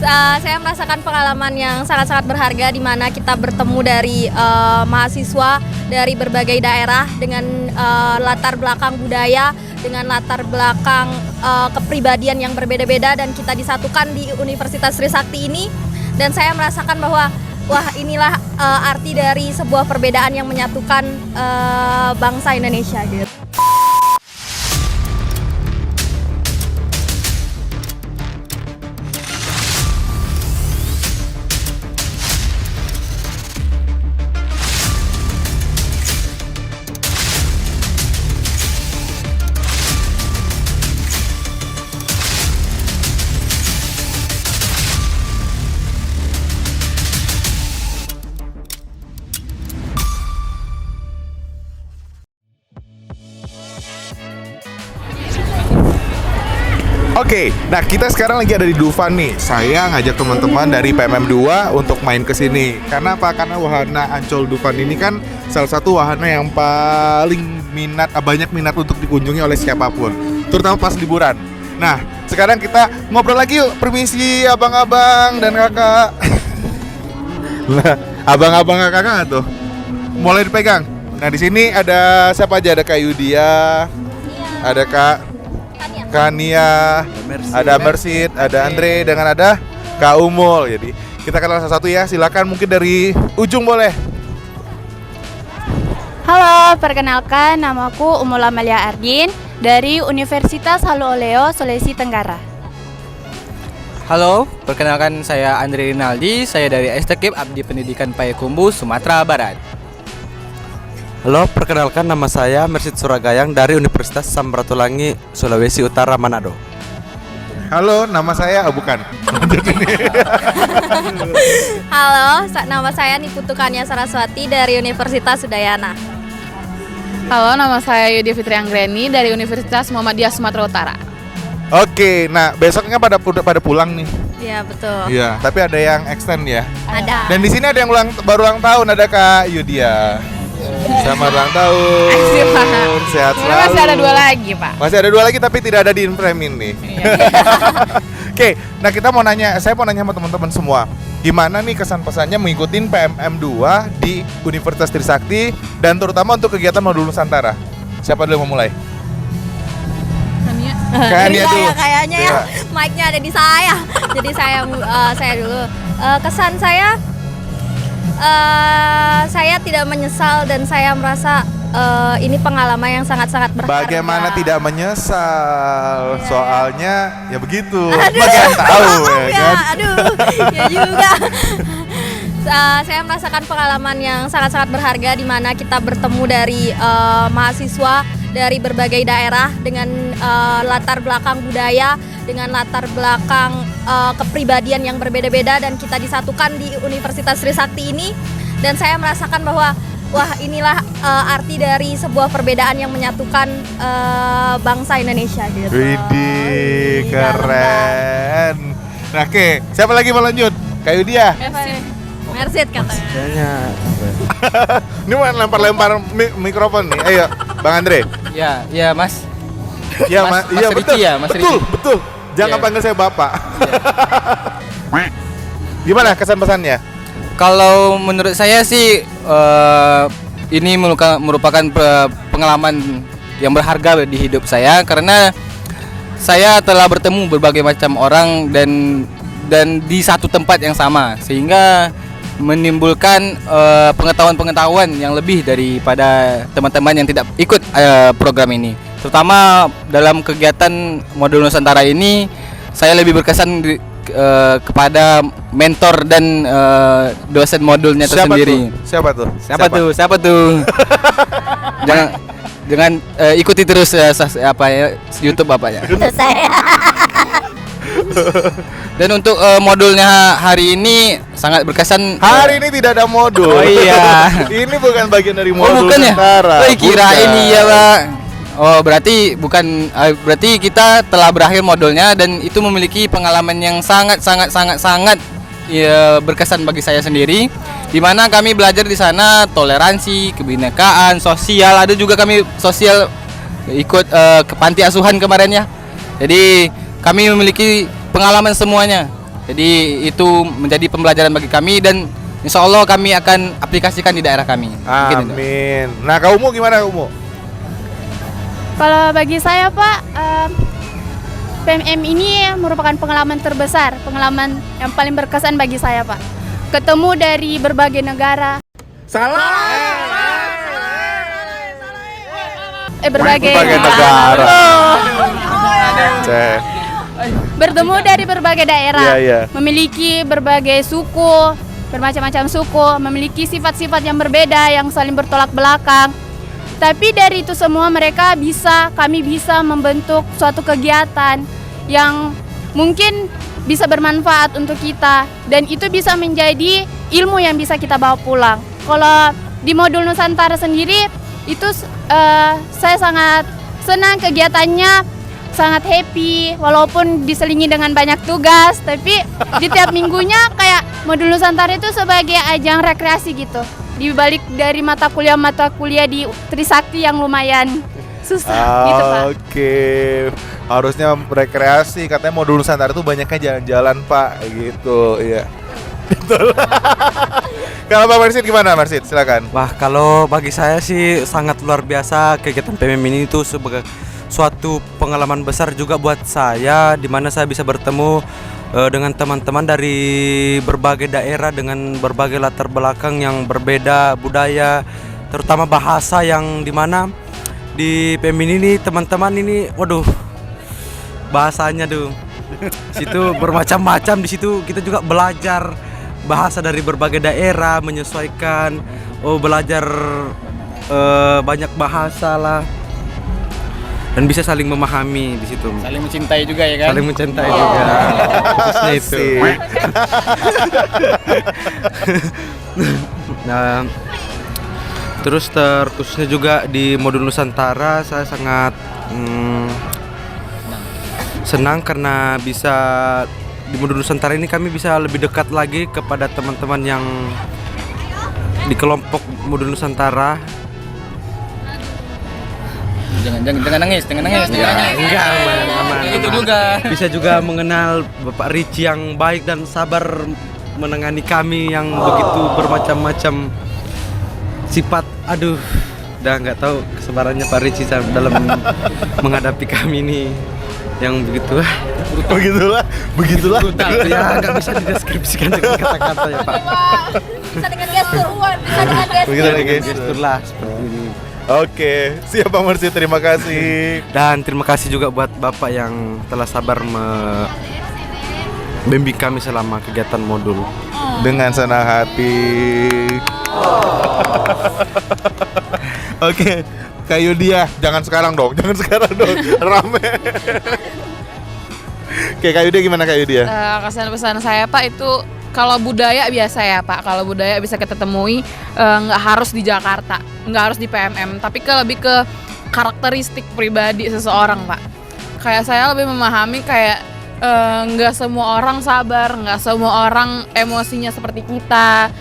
Saya merasakan pengalaman yang sangat-sangat berharga di mana kita bertemu dari mahasiswa dari berbagai daerah dengan latar belakang budaya, dengan latar belakang kepribadian yang berbeda-beda, dan kita disatukan di Universitas Trisakti ini. Dan saya merasakan bahwa wah, inilah arti dari sebuah perbedaan yang menyatukan bangsa Indonesia gitu. Oke, nah kita sekarang lagi ada di Dufan nih. Saya ngajak teman-teman dari PMM 2 untuk main ke sini. Karena apa? Karena wahana Ancol Dufan ini kan salah satu wahana yang paling banyak minat untuk dikunjungi oleh siapapun, terutama pas liburan. Nah, sekarang kita ngobrol lagi yuk. Permisi abang-abang dan kakak. Nah, abang-abang dan kakak tuh mulai dipegang. Nah, di sini ada siapa aja? Ada Kak Yudia, ada Kak Kania, ada Mersid, ada Andre, dengan ada Kak Umul. Jadi kita kenal satu-satu ya. Silakan mungkin dari ujung boleh. Halo, perkenalkan namaku Umul Amalia Ardin dari Universitas Haloleo, Sulawesi Tenggara. Halo, perkenalkan saya Andre Rinaldi, saya dari STKIP Abdi Pendidikan Payakumbuh, Sumatera Barat. Halo, perkenalkan nama saya Mersid Suragayang dari Universitas Samratulangi, Sulawesi Utara, Manado. Halo, nama saya bukan. Halo, nama saya Niputukania Saraswati dari Universitas Udayana. Halo, nama saya Yudi Fitri Anggreni dari Universitas Muhammadiyah Sumatera Utara. Oke, nah besoknya pada pulang nih. Iya, betul. Iya, tapi ada yang extend ya. Ada. Dan di sini ada yang baru ulang tahun, ada Kak Yudia. Selamat ulang tahun. Sehat selalu. Masih ada 2 lagi, Pak. Masih ada 2 lagi tapi tidak ada di frame ini. Oke, nah saya mau nanya sama teman-teman semua. Gimana nih kesan pesannya mengikuti PMM 2 di Universitas Trisakti dan terutama untuk kegiatan modul Nusantara? Siapa dulu yang mau mulai? Kania dulu. Kayaknya ya, mic-nya ada di saya. Jadi saya dulu. Kesan saya tidak menyesal dan saya merasa ini pengalaman yang sangat-sangat berharga. Bagaimana tidak menyesal? Iya. Soalnya ya begitu. Aduh, Bagian tahu maaf ya kan? Aduh, ya juga. Saya merasakan pengalaman yang sangat-sangat berharga di mana kita bertemu dari mahasiswa dari berbagai daerah dengan latar belakang budaya, dengan latar belakang kepribadian yang berbeda-beda, dan kita disatukan di Universitas Trisakti ini. Dan saya merasakan bahwa wah, inilah arti dari sebuah perbedaan yang menyatukan bangsa Indonesia gitu. Widih, keren. Nah, oke, siapa lagi mau lanjut? Kayu dia. Mersid katanya. Ini mau lempar-lempar mikrofon nih. Ayo, Bang Andre. Ya Mas. Ya, Mas iya Riki betul. ya, Mas betul, Riki. betul. Jangan Iya. panggil saya Bapak. Gimana kesan pesannya? Kalau menurut saya sih ini merupakan pengalaman yang berharga di hidup saya karena saya telah bertemu berbagai macam orang dan di satu tempat yang sama, sehingga menimbulkan pengetahuan-pengetahuan yang lebih daripada teman-teman yang tidak ikut program ini. Terutama dalam kegiatan modul Nusantara ini, saya lebih berkesan kepada mentor dan dosen modulnya tersendiri. Siapa tuh? Siapa tuh? Jangan ikuti terus YouTube bapaknya. Saya. Dan untuk modulnya hari ini sangat berkesan. Hari ini tidak ada modul. Oh iya. Ini bukan bagian dari Oh modul bukan ya? Nusantara. Oh kirain Bukan. iya Pak. Oh berarti bukan, berarti kita telah berakhir modulnya dan itu memiliki pengalaman yang sangat ya, berkesan bagi saya sendiri. Di mana kami belajar di sana toleransi, kebinekaan, sosial. Ada juga kami sosial ikut ke panti asuhan kemarin ya. Jadi kami memiliki pengalaman semuanya. Jadi itu menjadi pembelajaran bagi kami dan insya Allah kami akan aplikasikan di daerah kami. Mungkin itu. Amin. Nah, kamu gimana kamu? Kalau bagi saya Pak, PMM ini merupakan pengalaman terbesar, pengalaman yang paling berkesan bagi saya Pak. Ketemu dari berbagai negara, berbagai negara. Cek. bertemu dari berbagai daerah, Iya. memiliki berbagai suku, bermacam-macam suku, memiliki sifat-sifat yang berbeda yang saling bertolak belakang. Tapi dari itu semua kami bisa membentuk suatu kegiatan yang mungkin bisa bermanfaat untuk kita dan itu bisa menjadi ilmu yang bisa kita bawa pulang. Kalau di modul Nusantara sendiri itu saya sangat senang kegiatannya, sangat happy walaupun diselingi dengan banyak tugas, tapi di tiap minggunya kayak modul Nusantara itu sebagai ajang rekreasi gitu. Di balik dari mata kuliah di Trisakti yang lumayan susah gitu Pak. Oke. Harusnya rekreasi, katanya modul Nusantara tuh banyaknya jalan-jalan Pak, gitu. Iya. Betul. Kalau Pak Marsit gimana Marsit? Silakan. Wah, kalau bagi saya sih sangat luar biasa kegiatan PMM ini itu sebagai suatu pengalaman besar juga buat saya, di mana saya bisa bertemu dengan teman-teman dari berbagai daerah dengan berbagai latar belakang yang berbeda, budaya, terutama bahasa yang dimana di PMM ini teman-teman ini, waduh, bahasanya tuh, situ bermacam-macam. Di situ kita juga belajar bahasa dari berbagai daerah, menyesuaikan, belajar banyak bahasa lah. Dan bisa saling memahami di situ. Saling mencintai juga ya kan? Saling mencintai juga. Khususnya itu. Nah, terus terkhususnya juga di modul Nusantara saya sangat senang karena bisa di modul Nusantara ini kami bisa lebih dekat lagi kepada teman-teman yang di kelompok modul Nusantara. Jangan nangis. Enggak, aman. Itu juga. Bisa juga mengenal Bapak Ricci yang baik dan sabar menangani kami yang begitu bermacam-macam sifat. Aduh, udah nggak tahu kesabarannya Pak Ricci dalam menghadapi kami ini yang begitu. Begitulah. Ya nggak bisa dideskripsikan dengan kata-kata ya Pak. Bisa dengan gestur, Begitu nih guys. Gestur lah seperti ini. Oke, siap Pak Marsit, terima kasih. Dan terima kasih juga buat Bapak yang telah sabar membimbing kami selama kegiatan modul. Dengan senang hati. Oke, Kak Yudia, jangan sekarang dong, rame. Oke, Kak Yudia gimana Kak Yudia? Kesan-pesan saya Pak itu kalau budaya biasa ya Pak, kalau budaya bisa kita temui nggak harus di Jakarta, nggak harus di PMM, tapi lebih ke karakteristik pribadi seseorang Pak. Kayak saya lebih memahami kayak nggak semua orang sabar, nggak semua orang emosinya seperti kita,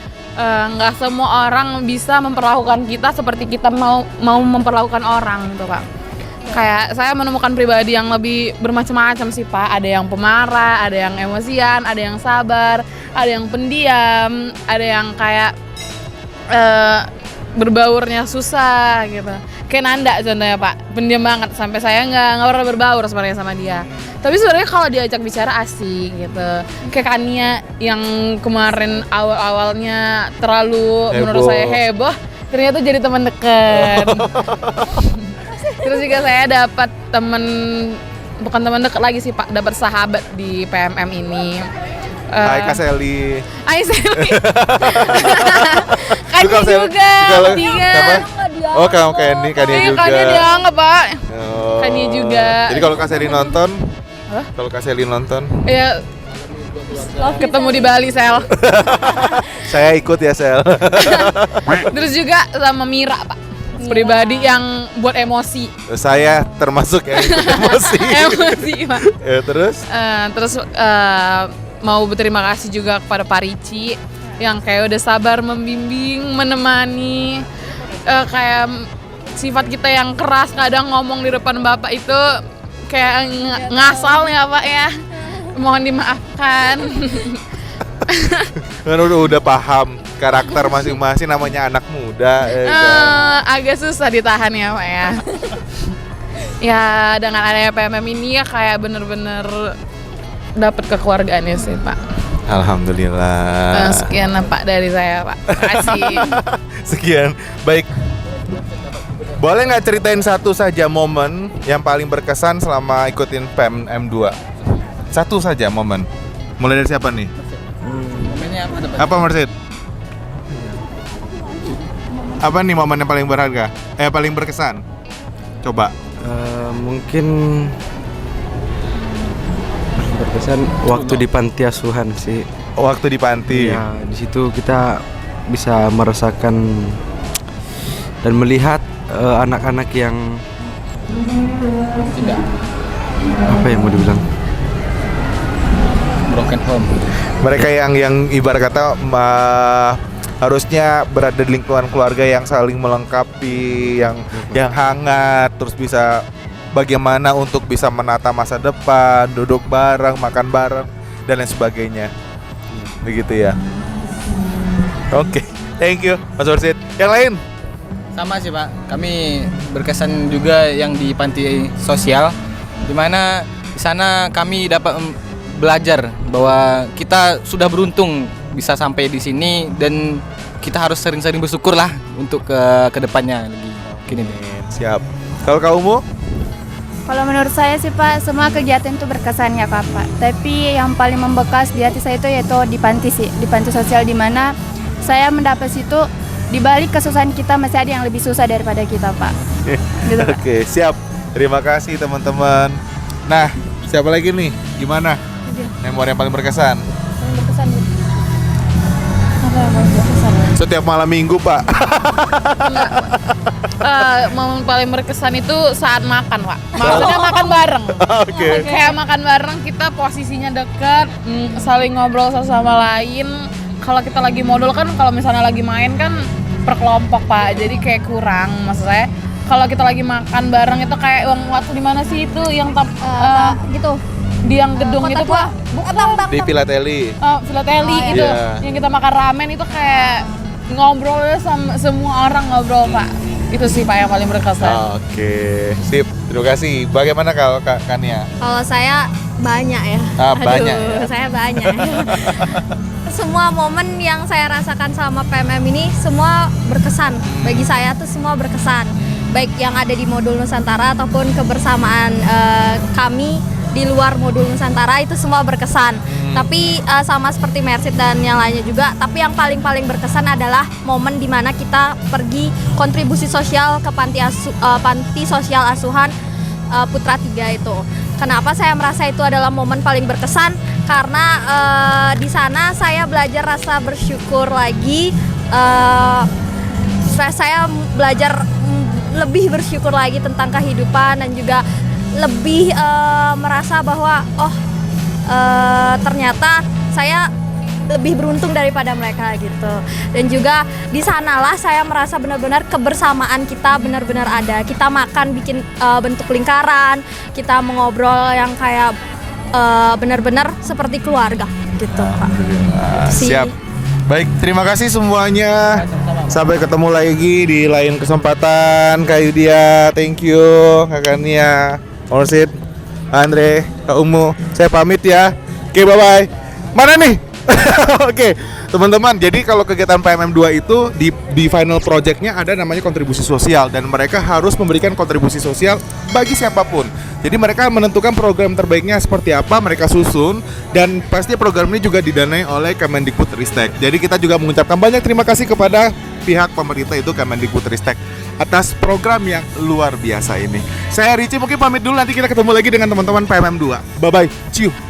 nggak semua orang bisa memperlakukan kita seperti kita mau memperlakukan orang gitu Pak. Kayak saya menemukan pribadi yang lebih bermacam-macam sih Pak. Ada yang pemarah, ada yang emosian, ada yang sabar, ada yang pendiam, ada yang kayak berbaurnya susah gitu. Kayak Nanda contohnya Pak, pendiam banget sampai saya nggak pernah berbaur sebenarnya sama dia. Tapi sebenarnya kalau diajak bicara asik gitu. Kayak Kania yang kemarin awal-awalnya terlalu menurut saya heboh, ternyata jadi teman dekat. Terus juga saya dapat bukan teman dekat lagi sih Pak, dapat sahabat di PMM ini. Hai Kak Seli. Hai Seli. Kania juga. Oh, kamu Kania juga. Kania dianggap Pak. Oh. Kania juga. Jadi kalau Kak Seli nonton, Ya ketemu di Bali Sel. saya ikut ya Sel. Terus juga sama Mira Pak, pribadi yang buat emosi. Saya termasuk yang ikut emosi. Emosi Pak. Terus Mau berterima kasih juga kepada Pak Ricci yang kayak udah sabar membimbing, menemani. Kayak sifat kita yang keras kadang ngomong di depan Bapak itu kayak ngasal ya Pak ya. mohon dimaafkan. Kan udah paham karakter masing-masing, namanya anak muda. Kan? Agak susah ditahan ya Pak ya. Ya dengan adanya PMM ini ya kayak bener-bener dapat kekeluargaannya sih Pak. Alhamdulillah. Sekian Pak dari saya Pak. Makasih. Sekian. Baik. Boleh nggak ceritain satu saja momen yang paling berkesan selama ikutin PMM 2? Satu saja momen. Mulai dari siapa nih? Momennya apa? Apa Mersid? Apa nih momen yang paling berharga? Paling berkesan? Coba. Mungkin berkesan waktu di panti asuhan sih. Waktu di panti. Ya, di situ kita bisa merasakan dan melihat anak-anak yang Tidak. apa yang mau dibilang? Broken home. Mereka yang ibarat kata harusnya berada di lingkungan keluarga yang saling melengkapi, yang hangat, terus bisa bagaimana untuk bisa menata masa depan, duduk bareng, makan bareng dan lain sebagainya. Begitu ya. Oke, thank you Mas Orsid. Yang lain? Sama sih Pak, kami berkesan juga yang di panti sosial, di mana di sana kami dapat belajar bahwa kita sudah beruntung bisa sampai di sini dan kita harus sering-sering bersyukur lah untuk ke depannya lagi. Gini deh. Siap. Kalau kamu? Kalau menurut saya sih Pak, semua kegiatan itu berkesan ya Pak. Tapi yang paling membekas di hati saya itu yaitu di panti sih, di panti sosial, di mana saya mendapat situ di balik kesusahan kita masih ada yang lebih susah daripada kita Pak. Gitu, Pak. Oke, siap. Terima kasih teman-teman. Nah, siapa lagi nih? Gimana? Memori yang paling berkesan? Paling berkesan gitu. Apa yang paling berkesan? Setiap malam minggu, Pak. Momen paling berkesan itu saat makan Pak. Maksudnya makan bareng. Oke. Kayak makan bareng, kita posisinya dekat, saling ngobrol satu sama lain. Kalau kita lagi modul kan, kalau misalnya lagi main kan per kelompok Pak, jadi kayak kurang. Maksud saya kalau kita lagi makan bareng itu kayak waktu di mana sih itu yang gitu. di yang gedung itu Pak? Di Filateli. Filateli Oh, itu iya. yang kita makan ramen itu kayak ngobrol sama semua orang ngobrol Pak. Itu sih Pak yang paling berkesan. Oke, sip. Terima kasih. Bagaimana kalau Kak Kania? Kalau saya banyak ya. Banyak ya? Saya banyak. Semua momen yang saya rasakan sama PMM ini semua berkesan. Bagi saya tuh semua berkesan. Baik yang ada di modul Nusantara ataupun kebersamaan kami di luar modul Nusantara itu semua berkesan. Tapi sama seperti Mersid dan yang lainnya juga. Tapi yang paling berkesan adalah momen dimana kita pergi kontribusi sosial ke panti sosial asuhan Putra 3 itu. Kenapa saya merasa itu adalah momen paling berkesan? Karena di sana saya belajar rasa bersyukur lagi. Saya belajar lebih bersyukur lagi tentang kehidupan dan juga lebih merasa bahwa ternyata saya lebih beruntung daripada mereka gitu. Dan juga di sanalah saya merasa benar-benar kebersamaan kita benar-benar ada. Kita makan bikin bentuk lingkaran, kita mengobrol yang kayak benar-benar seperti keluarga gitu Pak. Siap. Baik, terima kasih semuanya. Sampai ketemu lagi di lain kesempatan. Kak Yudia, thank you. Kak Kania, Orsid, Andre, Kak Umu. Saya pamit ya. Oke, bye-bye. Mana nih? Oke, teman-teman. Jadi kalau kegiatan PMM 2 itu di final projectnya ada namanya kontribusi sosial dan mereka harus memberikan kontribusi sosial bagi siapapun. Jadi mereka menentukan program terbaiknya seperti apa, mereka susun dan pasti program ini juga didanai oleh Kemendikbudristek. Jadi kita juga mengucapkan banyak terima kasih kepada pihak pemerintah itu Kemendikbudristek atas program yang luar biasa ini. Saya Ricci mungkin pamit dulu, nanti kita ketemu lagi dengan teman-teman PMM 2. Bye bye. Ciao.